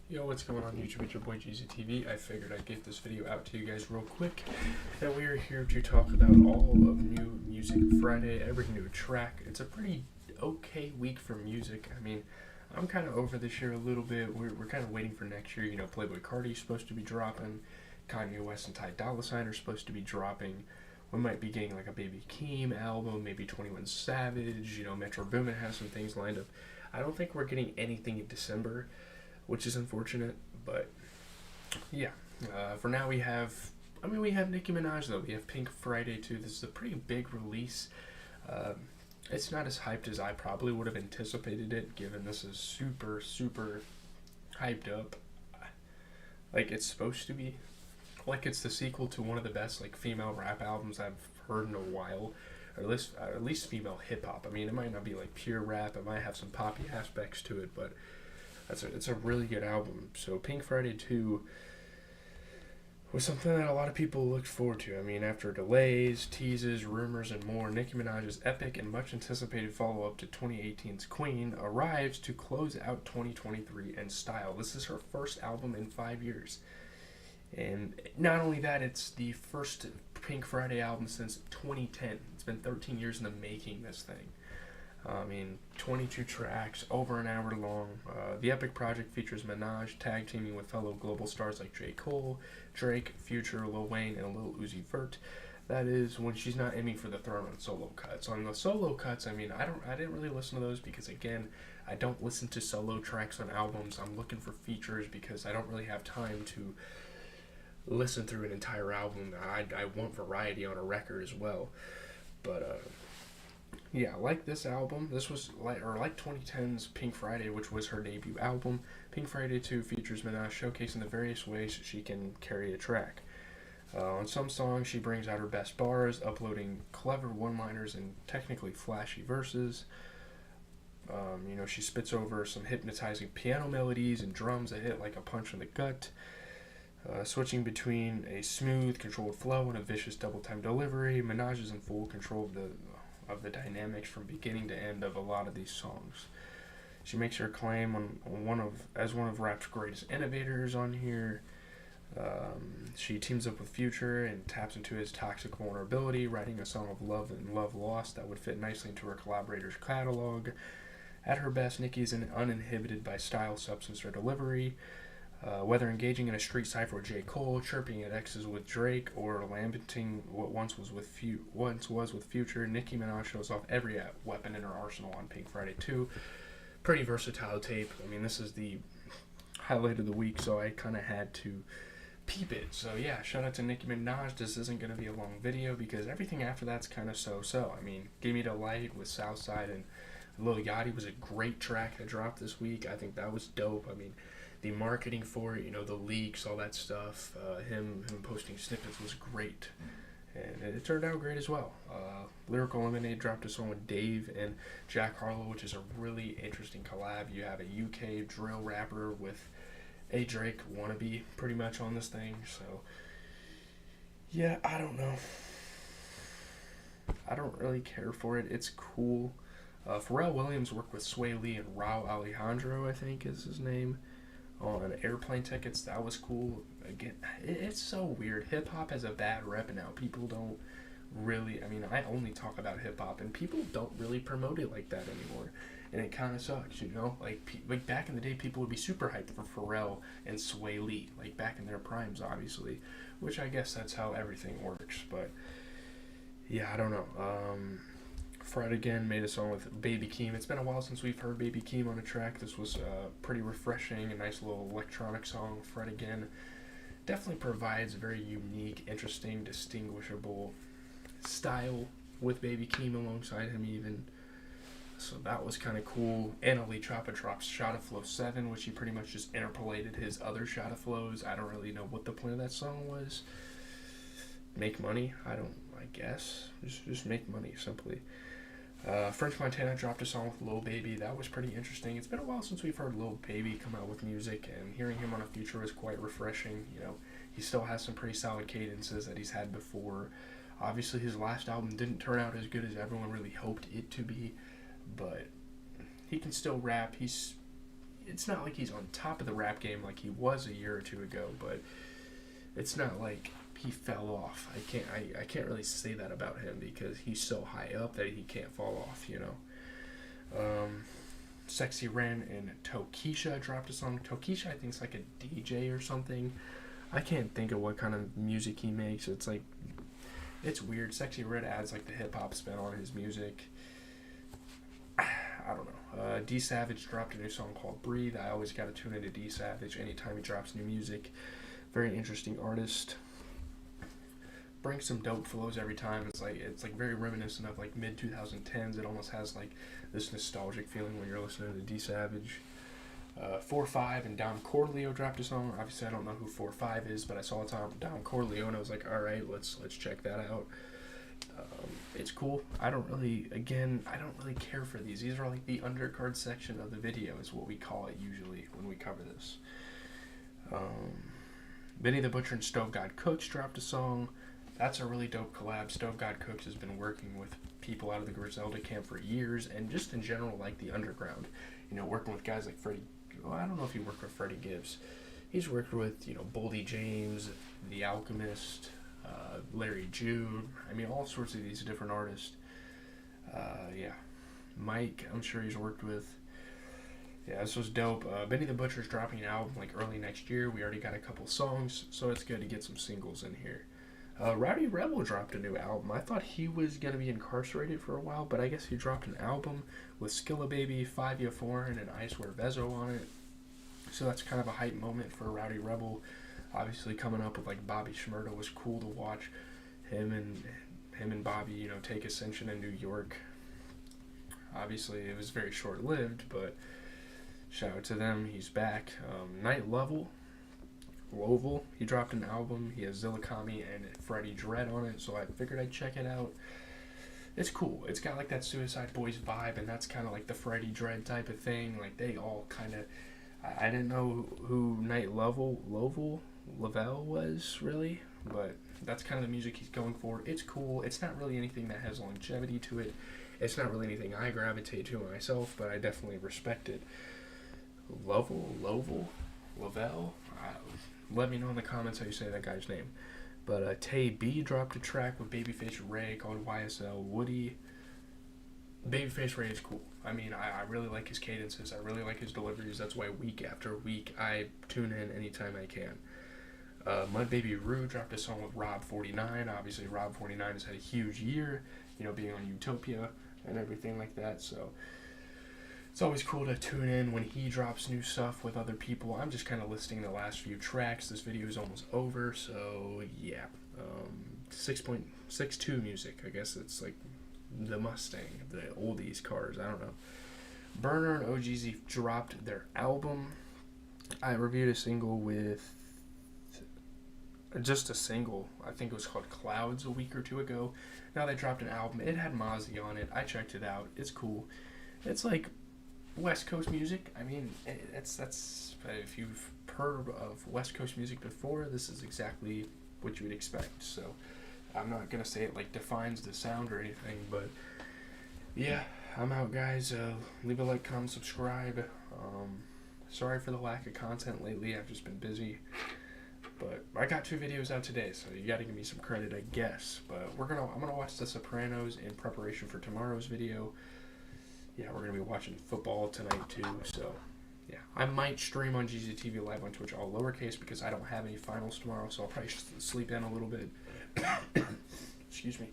Yo, what's going on YouTube? It's your boy GZTV. I figured I'd get this video out to you guys real quick. And we are here to talk about all of New Music Friday, every new track. It's a pretty okay week for music. I mean, I'm kind of over this year a little bit. We're kind of waiting for next year. You know, Playboi Carti's supposed to be dropping. Kanye West and Ty Dolla $ign are supposed to be dropping. We might be getting like a Baby Keem album, maybe 21 Savage. You know, Metro Boomin has some things lined up. I don't think we're getting anything in December, which is unfortunate, but yeah. For now we have Nicki Minaj though. We have Pink Friday too. This is a pretty big release. It's not as hyped as I probably would have anticipated it, given this is super, super hyped up. Like it's supposed to be. Like it's the sequel to one of the best like female rap albums I've heard in a while. Or at least female hip hop. I mean, it might not be like pure rap. It might have some poppy aspects to it, but it's a really good album. So Pink Friday 2 was something that a lot of people looked forward to. I mean, after delays, teases, rumors, and more, Nicki Minaj's epic and much anticipated follow-up to 2018's Queen arrives to close out 2023 in style. This is her first album in 5 years. And not only that, it's the first Pink Friday album since 2010. It's been 13 years in the making, this thing. I mean, 22 tracks, over an hour long. The epic project features Minaj tag teaming with fellow global stars like J. Cole, Drake, Future, Lil Wayne, and Lil Uzi Vert. That is when she's not aiming for the throne on solo cuts. On the solo cuts, I mean, I didn't really listen to those because, again, I don't listen to solo tracks on albums. I'm looking for features because I don't really have time to listen through an entire album. I want variety on a record as well. But, yeah, like this album, this was like 2010's Pink Friday, which was her debut album. Pink Friday 2 features Minaj showcasing the various ways she can carry a track. On some songs, she brings out her best bars, uploading clever one-liners and technically flashy verses. She spits over some hypnotizing piano melodies and drums that hit like a punch in the gut. Switching between a smooth, controlled flow and a vicious double-time delivery, Minaj is in full control of the dynamics from beginning to end of a lot of these songs. She makes her claim as one of rap's greatest innovators on here. She teams up with Future and taps into his toxic vulnerability, writing a song of love and love lost that would fit nicely into her collaborator's catalog. At her best, Nicki is uninhibited by style, substance, or delivery. Whether engaging in a street cipher with J. Cole, chirping at exes with Drake, or lamenting what once was with Future, Nicki Minaj shows off every weapon in her arsenal on Pink Friday 2. Pretty versatile tape. I mean, this is the highlight of the week, so I kind of had to peep it. So yeah, shout out to Nicki Minaj. This isn't going to be a long video because everything after that's kind of so-so. I mean, Give Me the Light with Southside and Lil Yachty was a great track that dropped this week. I think that was dope. I mean, the marketing for it, the leaks, all that stuff, him posting snippets was great. And it turned out great as well. Lyrical Lemonade dropped a song with Dave and Jack Harlow, which is a really interesting collab. You have a UK drill rapper with a Drake wannabe pretty much on this thing. So, yeah, I don't know. I don't really care for it. It's cool. Pharrell Williams worked with Sway Lee and Rauw Alejandro, I think is his name, on Airplane Tickets. That was cool. Again, it's so weird. Hip hop has a bad rep now. People don't really, I only talk about hip hop and people don't really promote it like that anymore. And it kind of sucks, Like back in the day, people would be super hyped for Pharrell and Sway Lee, like back in their primes, obviously, which I guess that's how everything works. But yeah, I don't know. Fred again made a song with Baby Keem. It's been a while since we've heard Baby Keem on a track. This was pretty refreshing, a nice little electronic song. Fred again definitely provides a very unique, interesting, distinguishable style with Baby Keem alongside him even. So that was kind of cool. Annalie Choppa drops Shot of Flow 7, which he pretty much just interpolated his other Shot of Flows. I don't really know what the point of that song was. Make money? I guess. Just make money, simply. French Montana dropped a song with Lil Baby. That was pretty interesting. It's been a while since we've heard Lil Baby come out with music, and hearing him on a Future was quite refreshing. He still has some pretty solid cadences that he's had before. Obviously, his last album didn't turn out as good as everyone really hoped it to be, but he can still rap. He's it's not like he's on top of the rap game like he was a year or two ago, but it's not like he fell off. I can't really say that about him because he's so high up that he can't fall off, you know. Sexy Ren and Tokisha dropped a song. Tokisha, I think, is like a DJ or something. I can't think of what kind of music he makes. It's like, it's weird. Sexy Red adds like the hip hop spin on his music. I don't know. D Savage dropped a new song called Breathe. I always gotta tune into D Savage anytime he drops new music. Very interesting artist. Brings some dope flows every time. It's like very reminiscent of like mid 2010s. It almost has like this nostalgic feeling when you're listening to D Savage. 4-5 and Dom Corleone dropped a song. Obviously, I don't know who 4-5 is, but I saw it's on Dom Corleone and I was like, all right, let's check that out. It's cool. I don't really care for these. These are like the undercard section of the video is what we call it usually when we cover this. Benny the Butcher and Stove God Cooks dropped a song. That's a really dope collab. Stove God Cooks has been working with people out of the Griselda camp for years, and just in general, like the underground. You know, working with guys like Freddie. Well, I don't know if he worked with Freddie Gibbs. He's worked with, you know, Boldy James, The Alchemist, Larry June. I mean, all sorts of these different artists. Yeah. Mike, I'm sure he's worked with. Yeah, this was dope. Benny the Butcher's dropping an album like early next year. We already got a couple songs, so it's good to get some singles in here. Rowdy Rebel dropped a new album. I thought he was going to be incarcerated for a while, but I guess he dropped an album with Skilla Baby, 5 Ya Foreign, and I Swear Vezo on it. So that's kind of a hype moment for Rowdy Rebel. Obviously coming up with like Bobby Shmurda was cool to watch. Him and Bobby, you know, take Ascension in New York. Obviously it was very short-lived, but shout out to them. He's back. Night Lovell, he dropped an album. He has Zillakami and Freddie Dredd on it, so I figured I'd check it out. It's cool. It's got like that Suicide Boys vibe, and that's kind of like the Freddie Dredd type of thing. Like they all kind of, I didn't know who Night Lovell was really, but that's kind of the music he's going for. It's cool. It's not really anything that has longevity to it. It's not really anything I gravitate to myself, but I definitely respect it. Lavelle. Let me know in the comments how you say that guy's name. But Tay B dropped a track with Babyface Ray called YSL Woody. Babyface Ray is cool. I mean, I really like his cadences. I really like his deliveries. That's why week after week I tune in anytime I can. Mud Baby Rue dropped a song with Rob 49. Obviously, Rob 49 has had a huge year, you know, being on Utopia and everything like that. So it's always cool to tune in when he drops new stuff with other people. I'm just kind of listing the last few tracks. This video is almost over, so yeah. 6.62 music. I guess it's like the Mustang, the oldies cars. I don't know. Burner and OGZ dropped their album. I reviewed a single with just a single. I think it was called Clouds a week or two ago. Now they dropped an album. It had Mozzie on it. I checked it out. It's cool. It's like West Coast music. I mean, that's if you've heard of West Coast music before, this is exactly what you would expect. So I'm not gonna say it like defines the sound or anything, but yeah, I'm out, guys. Leave a like, comment, subscribe. Sorry for the lack of content lately. I've just been busy, but I got 2 videos out today, so you gotta give me some credit, I guess. But I'm gonna watch The Sopranos in preparation for tomorrow's video. Yeah, we're gonna be watching football tonight too, so yeah. I might stream on GZTV Live on Twitch, all lowercase, because I don't have any finals tomorrow, so I'll probably sleep in a little bit. Excuse me.